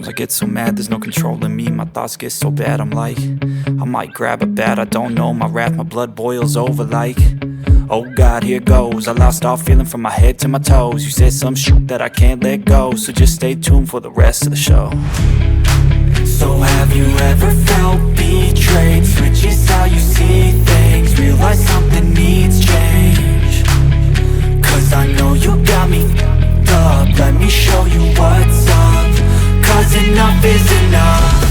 Sometimes I get so mad, there's no controlling me. My thoughts get so bad, I'm like, I might grab a bat, I don't know. My wrath, my blood boils over like, oh God, here goes. I lost all feeling from my head to my toes. You said some shit that I can't let go, so just stay tuned for the rest of the show. So have you ever felt betrayed? Switches how you see things, realize something needs change. Cause I know you got me f***ed up, let me show you what's up. Cause enough is enough.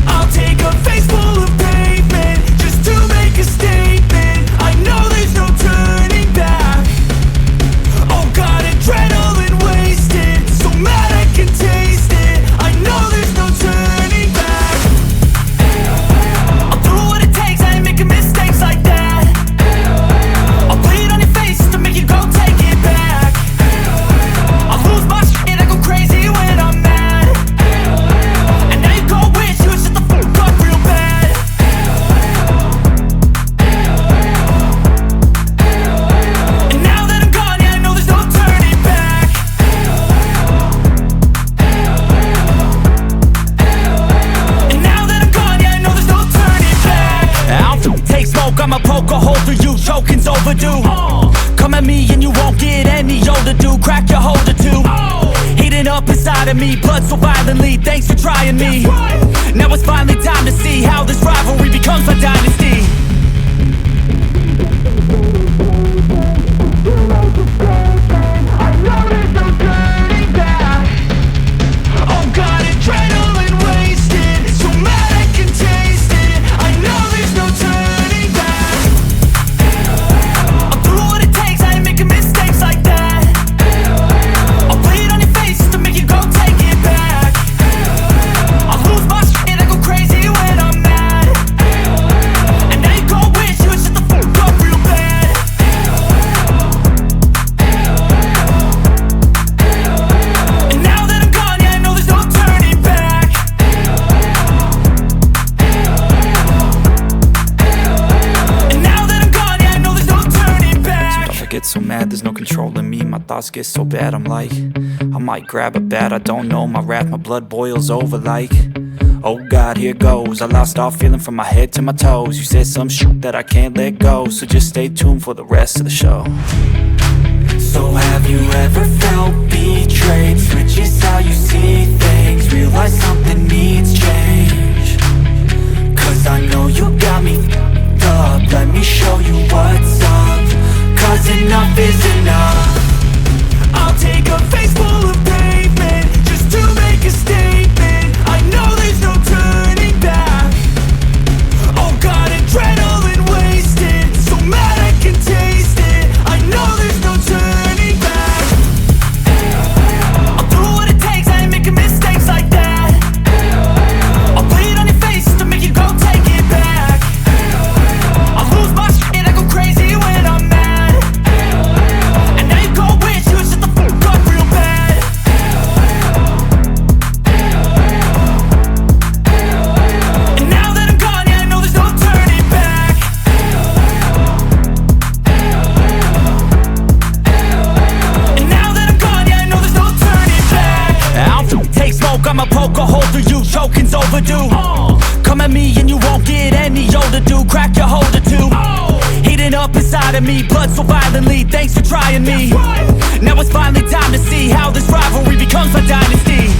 I'll take a face full of pavement just to make a statement. I know there's no turning back. Oh God, adrenaline wasted, so mad I can taste it. I know there's no turning back. I'll do what it takes, I ain't making mistakes like that. I'll bleed on your face just to make you go take it back. I'll lose my shit, I go crazy when I'm mad. And now you go wish you would shut the fuck up real bad. And now that I'm gone, yeah, I know there's no turning back. And now that I'm gone, yeah, I know there's no turning back. I'll take smoke, I'ma poke a hole through you, choking's overdue. Come at me and you won't get any older, dude. Crack your holder too. Heating up inside of me, blood so violently. Thanks for trying me. Now it's finally time to see how this rivalry becomes my dynasty. I know there's no turning back. Oh God, adrenaline wasted, so mad I can taste it. I know there's no turning back. I'll do what it takes, I ain't making mistakes like that. I'll bleed on your face just to make you go take it back. I'll lose my shit, I go crazy when I'm mad. And now you go wish you would shut the fuck up real bad. And now that I'm gone, yeah, I know there's no turning back. And now that I'm gone, yeah, I know there's no turning back. Sometimes I get so mad, there's no controlling me. My thoughts get so bad, I'm like, I might grab a bat, I don't know. My wrath, my blood boils over like, oh God, here goes. I lost all feeling from my head to my toes. You said some shit that I can't let go, so just stay tuned for the rest of the show. So have you ever felt betrayed? Switches how you see things, realize something needs change. Cause I know you got me f***ed up, let me show you what's up. Cause enough is enough. I'll take a face full of pavement just to make a statement. I know there's no turning back. Oh God, adrenaline wasted, so mad I can taste it. I know there's no turning back. I'll do what it takes, I ain't making mistakes like that. I'll bleed on your face just to make you go take it back. I'll lose my shit, I go crazy when I'm mad. And now you go wish you would shut the fuck up real bad. And now that I'm gone, yeah, I know there's no turning back. And now that I'm gone, yeah, I know there's no turning back. I'll take smoke, I'ma poke a hole through you, choking's overdue. Come at me and you won't get any older, dude. Crack your holder too. Heating up inside of me, blood so violently. Thanks for trying me. Now it's finally time to see how this rivalry becomes my dynasty.